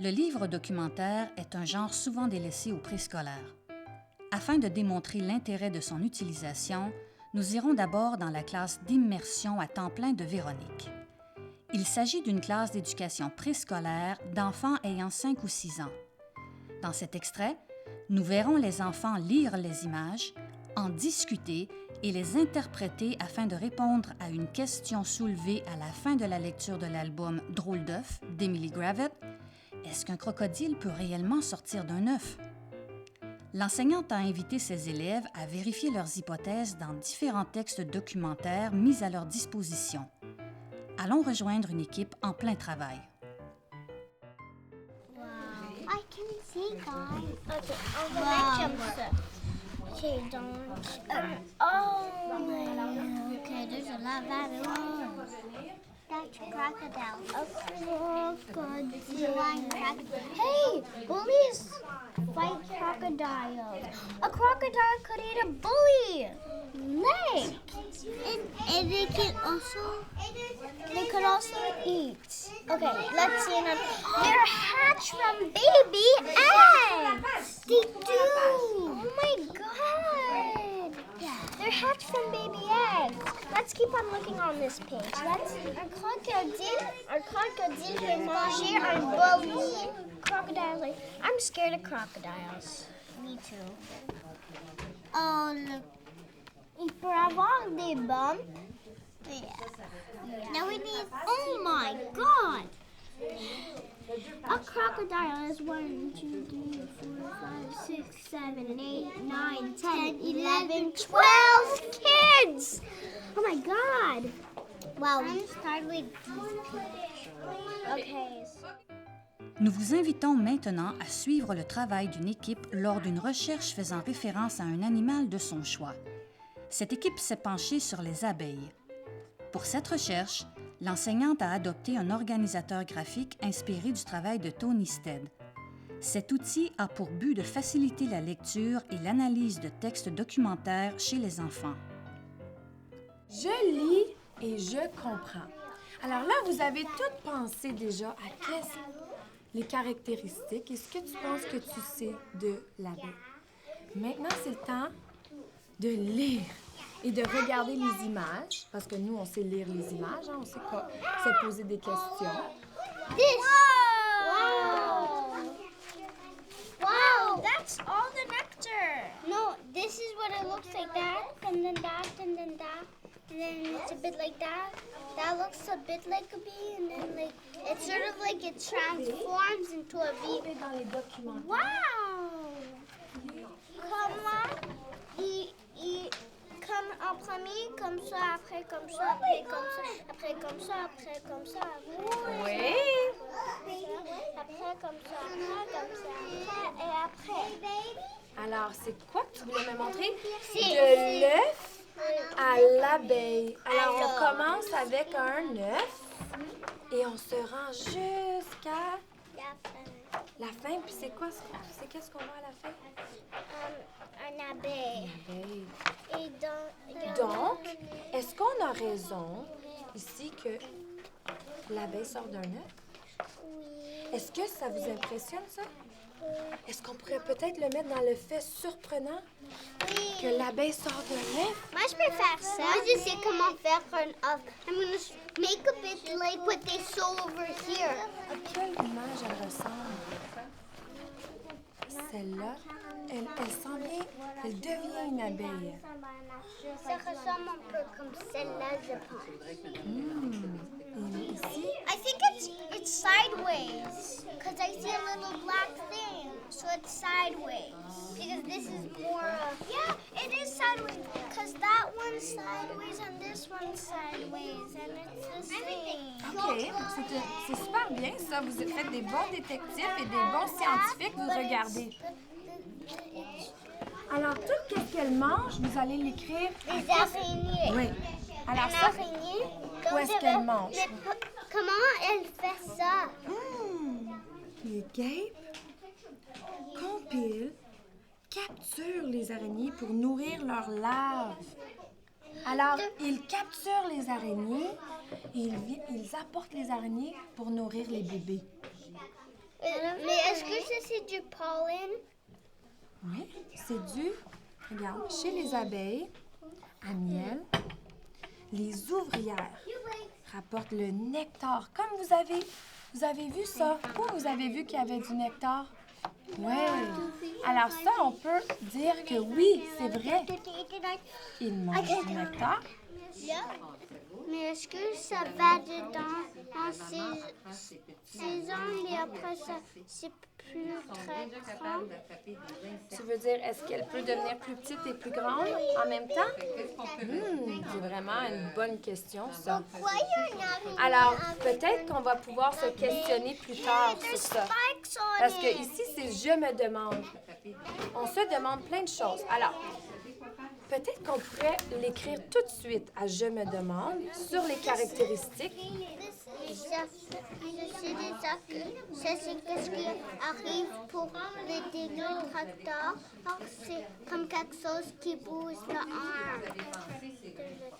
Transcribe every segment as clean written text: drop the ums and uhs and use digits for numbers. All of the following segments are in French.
Le livre documentaire est un genre souvent délaissé au préscolaire. Afin de démontrer l'intérêt de son utilisation, nous irons d'abord dans la classe d'immersion à temps plein de Véronique. Il s'agit d'une classe d'éducation préscolaire d'enfants ayant 5 ou 6 ans. Dans cet extrait, nous verrons les enfants lire les images, en discuter et les interpréter afin de répondre à une question soulevée à la fin de la lecture de l'album Drôle d'œuf d'Emily Gravett. Est-ce qu'un crocodile peut réellement sortir d'un œuf? L'enseignante a invité ses élèves à vérifier leurs hypothèses dans différents textes documentaires mis à leur disposition. Allons rejoindre une équipe en plein travail. I can see guys. Okay, on the next jump. Okay, don't. Okay, there's a lot of animals. That's a crocodile. A crocodile. Hey, bullies fight crocodiles. A crocodile could eat a bully. Leg. And they could also eat. Okay, let's see another. They're hatched from baby eggs. They do. Oh my god. They're hatched from baby eggs. Let's keep on looking on this page. Our crocodile peut manger un bully. Crocodile. I'm scared of crocodiles. Me too. Oh, look. Il peut avoir des bombes. Yeah. Now we need. Oh my god! A crocodile has 1, 2, 3, 4, 5, 6, 7, 8, 9, 10, 11, 12 kids! Oh my god! Wow. I'm started with Okay. Nous vous invitons maintenant à suivre le travail d'une équipe lors d'une recherche faisant référence à un animal de son choix. Cette équipe s'est penchée sur les abeilles. Pour cette recherche, l'enseignante a adopté un organisateur graphique inspiré du travail de Tony Stead. Cet outil a pour but de faciliter la lecture et l'analyse de textes documentaires chez les enfants. Je lis et je comprends. Alors là, vous avez toutes pensé déjà à les caractéristiques et ce que tu penses que tu sais de l'abeille. Maintenant, c'est le temps de lire et de regarder les images, parce que nous, on sait lire les images, hein, on sait se poser des questions. Wow, that's all the nectar. No, this is what it looks like, that, and then that, and then that, and then it's a bit like that. That looks a bit like a bee, and then like, it's sort of like it transforms into a bee. Dans les documents. Wow! Comment comme en premier, comme ça, après comme ça, après comme ça, après comme ça, après comme ça. Oui. Après comme ça, après et après. Alors, c'est quoi que tu voulais me montrer? C'est de l'œuf à l'abeille. Alors, on commence avec un œuf et on se rend jusqu'à la fin. Puis c'est quoi? C'est qu'est-ce qu'on voit à la fin? Un abeille. Une abeille. Et Donc, est-ce qu'on a raison ici que l'abeille sort d'un œuf? Oui. Est-ce que ça vous impressionne, ça? Est-ce qu'on pourrait peut-être le mettre dans le fait surprenant Oui. que l'abeille sort d'un œuf? Moi, je peux faire ça. Moi, je sais comment faire un œuf. I'm going to make a bit like what they saw over here. À quelle image elle ressemble? Celle-là, elle s'en vient, elle devient une abeille. Ça ressemble un peu comme celle-là, je pense. Et ici, I think it's sideways because I see a little black thing, so it's sideways. Because this is more yeah, it is sideways because that one's sideways and this one's sideways and it's the same. OK, c'est super bien ça. Vous faites des bons détectives et des bons scientifiques. Vous regardez. Alors, tout ce qu'elle mange, vous allez l'écrire. Les araignées. Oui. Alors, Une ça, araignée. où est-ce qu'elle mange? Mais comment elle fait ça? Les guêpes compilent, capturent les araignées pour nourrir leurs larves. Alors, ils capturent les araignées et ils apportent les araignées pour nourrir les bébés. Mais est-ce que ça, c'est du pollen? Oui, c'est du, regarde, chez les abeilles, à miel, les ouvrières rapportent le nectar. Comme vous avez vu ça? Où vous avez vu qu'il y avait du nectar? Oui. Alors ça, on peut dire que oui, c'est vrai. Ils mangent du nectar. Mais est-ce que ça va dedans en 6 ans et après ça, c'est plus très grand? Tu veux dire, est-ce qu'elle peut devenir plus petite et plus grande en même temps? C'est vraiment une bonne question, ça. Pourquoi il y en a Alors, peut-être qu'on va pouvoir se questionner plus tard sur ça. Parce que ici, c'est « je me demande ». On se demande plein de choses. Alors, peut-être qu'on pourrait l'écrire tout de suite à « je me demande » sur les caractéristiques. Ça, c'est qu'est-ce qui arrive pour les détracteurs. C'est comme quelque chose qui bouge dehors.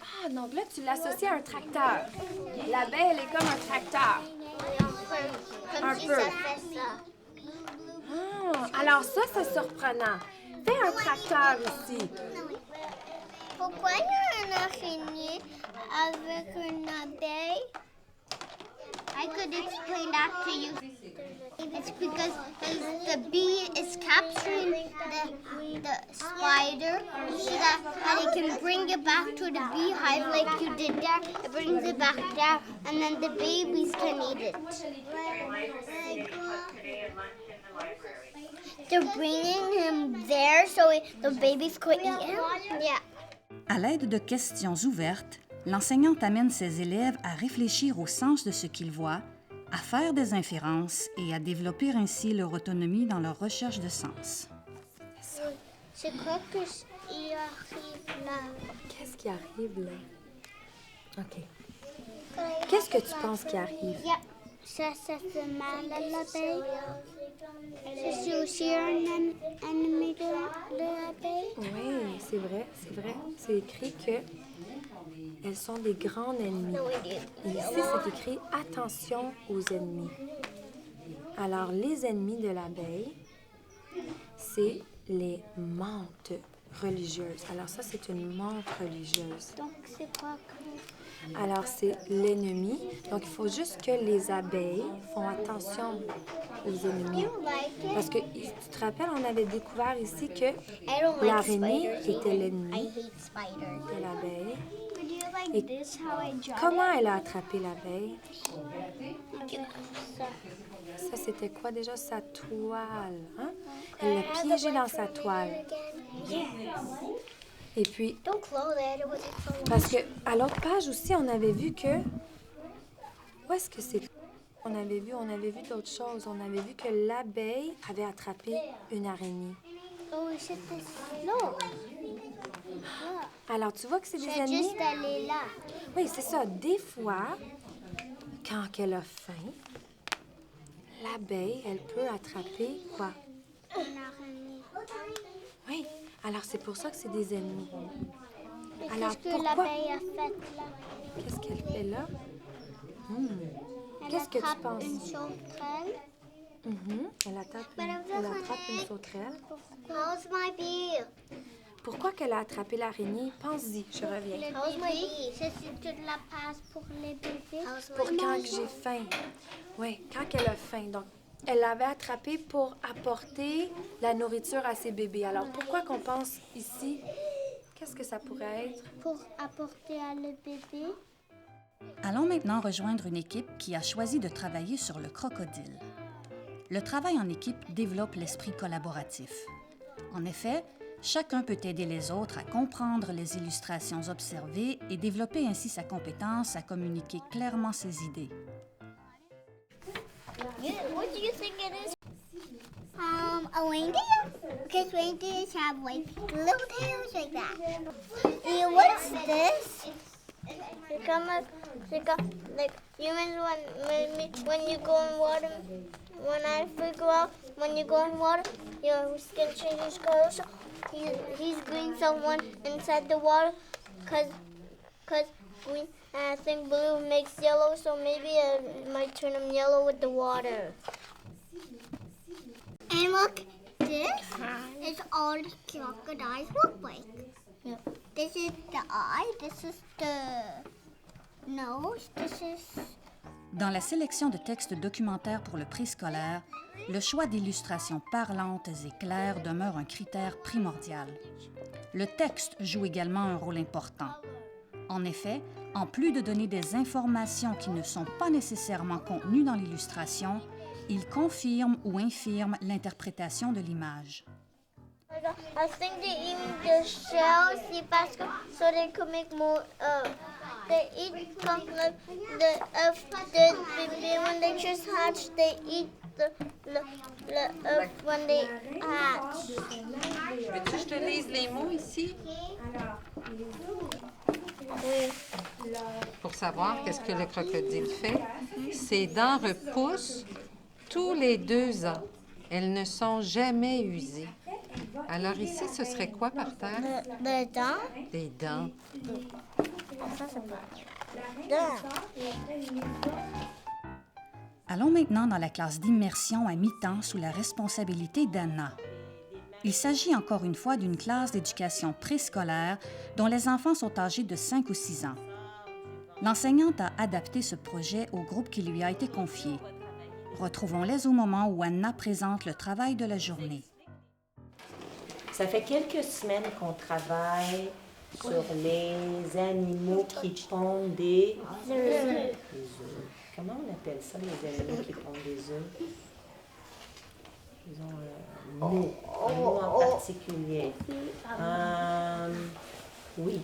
Ah, donc là, tu l'associes à un tracteur. L'abeille, elle est comme un tracteur. Comme si ça fait ça. Ah, alors ça, c'est surprenant. Fais un tracteur ici. Pourquoi il y a un araignée avec une abeille? I could explain that to you. It's because the bee is capturing the spider so that it can bring it back to the beehive like you did there. It brings it back there and then the babies can eat it. They're bringing him there so the babies could eat him? Yeah. À l'aide de questions ouvertes, l'enseignante amène ses élèves à réfléchir au sens de ce qu'ils voient, à faire des inférences et à développer ainsi leur autonomie dans leur recherche de sens. C'est quoi qui arrive là? Qu'est-ce qui arrive là? OK. Qu'est-ce que tu penses qui arrive? Ça fait mal à l'abeille. C'est aussi un ennemi de l'abeille. Oui, c'est vrai, c'est vrai. C'est écrit que elles sont des grands ennemis. Et ici, c'est écrit « Attention aux ennemis ». Alors, les ennemis de l'abeille, c'est les menthes religieuses. Alors ça, c'est une menthe religieuse. Donc, c'est quoi? Alors, c'est l'ennemi. Donc, il faut juste que les abeilles font attention aux ennemis. Parce que, tu te rappelles, on avait découvert ici que l'araignée était l'ennemi de l'abeille. Et comment elle a attrapé l'abeille? Ça, c'était quoi déjà? Sa toile. Hein? Elle l'a piégé dans sa toile. Et puis, parce qu'à l'autre page aussi, on avait vu que... Où est-ce que c'est? On avait vu d'autres choses. On avait vu que l'abeille avait attrapé une araignée. Oh, c'était là. Alors, tu vois que c'est des C'est ennemis? juste aller là. Oui, c'est ça. Des fois, quand elle a faim, l'abeille, elle peut attraper quoi? Une araignée. Oui. Alors, c'est pour ça que c'est des ennemis. Et Alors, qu'est-ce que l'abeille a fait là? Qu'est-ce qu'elle fait là? Elle Qu'est-ce que tu attrape penses? une sauterelle. Elle attrape une sauterelle. How's my bee? Pourquoi qu'elle a attrapé l'araignée? Pense-y, je reviens. How's my bee? Ça, c'est toute la passe pour les bébés. Pour quand que j'ai faim. Oui, quand elle a faim. Donc, elle l'avait attrapée pour apporter la nourriture à ses bébés. Alors, pourquoi qu'on pense ici? Qu'est-ce que ça pourrait être? Pour apporter à le bébé. Allons maintenant rejoindre une équipe qui a choisi de travailler sur le crocodile. Le travail en équipe développe l'esprit collaboratif. En effet, chacun peut aider les autres à comprendre les illustrations observées et développer ainsi sa compétence à communiquer clairement ses idées. What do you think it is? A reindeer? Because reindeers have like little tails like that. And what's this? It's like humans when you go in water. When I figure out when you go in water, your skin changes color. So he's green, someone inside the water, cause green. And I think blue makes yellow, so maybe it might turn him yellow with the water. And look, this is all the crocodiles look like. This is the eye, this is the nose, this is... Dans la sélection de textes documentaires pour le préscolaire, le choix d'illustrations parlantes et claires demeure un critère primordial. Le texte joue également un rôle important. En effet, en plus de donner des informations qui ne sont pas nécessairement contenues dans l'illustration, il confirme ou infirme l'interprétation de l'image. I think they eat the shells, c'est parce que so they could make more. They eat comme the baby when they just hatch. They eat the when they hatch. Veux-tu que je te lise les mots ici? Oui. Pour savoir qu'est-ce que le crocodile fait. Ses dents repoussent tous les 2 ans. Elles ne sont jamais usées. Alors ici, ce serait quoi par terre? Des dents. Des dents. Ça, c'est pas dents. Allons maintenant dans la classe d'immersion à mi-temps sous la responsabilité d'Anna. Il s'agit encore une fois d'une classe d'éducation préscolaire dont les enfants sont âgés de 5 ou 6 ans. L'enseignante a adapté ce projet au groupe qui lui a été confié. Retrouvons-les au moment où Anna présente le travail de la journée. Ça fait quelques semaines qu'on travaille sur les animaux qui pondent des œufs. Comment on appelle ça, les animaux qui pondent des œufs? Ils ont un mot en particulier. Oui.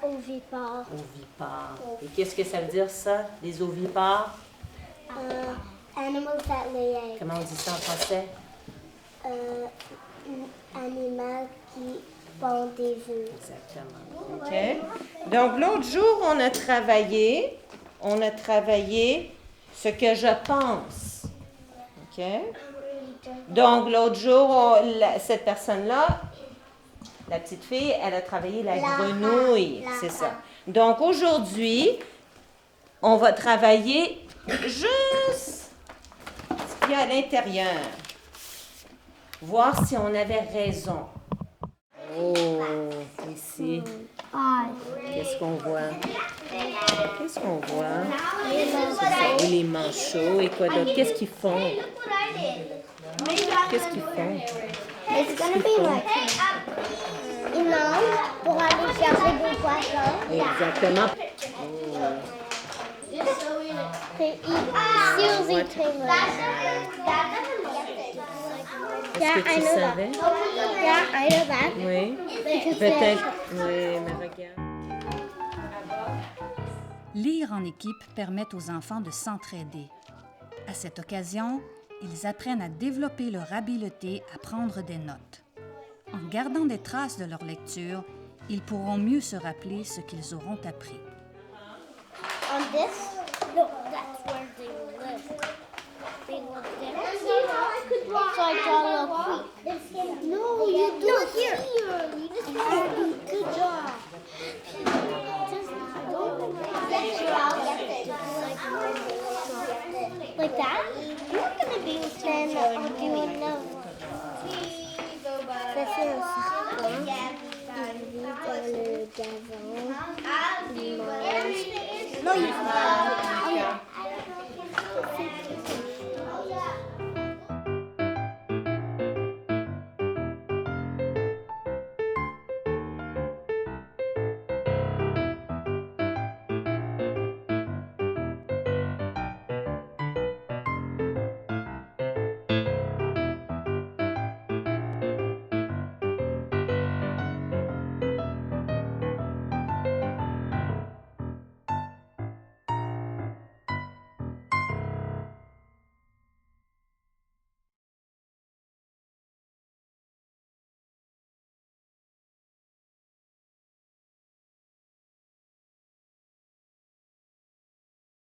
Ovipare. Ovipares. Et qu'est-ce que ça veut dire, ça, les ovipares? Animals that lay eggs. Comment on dit ça en français? Animal qui pond des œufs. Exactement. OK. Donc, l'autre jour, on a travaillé ce que je pense. OK? Donc, l'autre jour, cette personne-là, la petite fille, elle a travaillé la grenouille. C'est ça. Donc, aujourd'hui, on va travailler juste ce qu'il y a à l'intérieur. Voir si on avait raison. Oh, ici. Qu'est-ce qu'on voit? Qu'est-ce qu'on voit? Et les manchots et quoi d'autre? Qu'est-ce qu'ils font? Qu'est-ce qu'ils font? It's gonna be like une langue pour aller chercher des poissons. Exactement. Seals eating Est-ce que tu savais? Yeah, I know that. Oui. Because Peut-être. Oui, mais regarde. Lire en équipe permet aux enfants de s'entraider. À cette occasion, ils apprennent à développer leur habileté à prendre des notes. En gardant des traces de leur lecture, ils pourront mieux se rappeler ce qu'ils auront appris. on this, no, that's where they live. They live there. So I draw a little creek. No, you do it here. Good job. Just don't get your like that? You're gonna be with then I'll do another one. Ça fait un serpent. Il vit dans le gazon. Il mange. Non, il mange.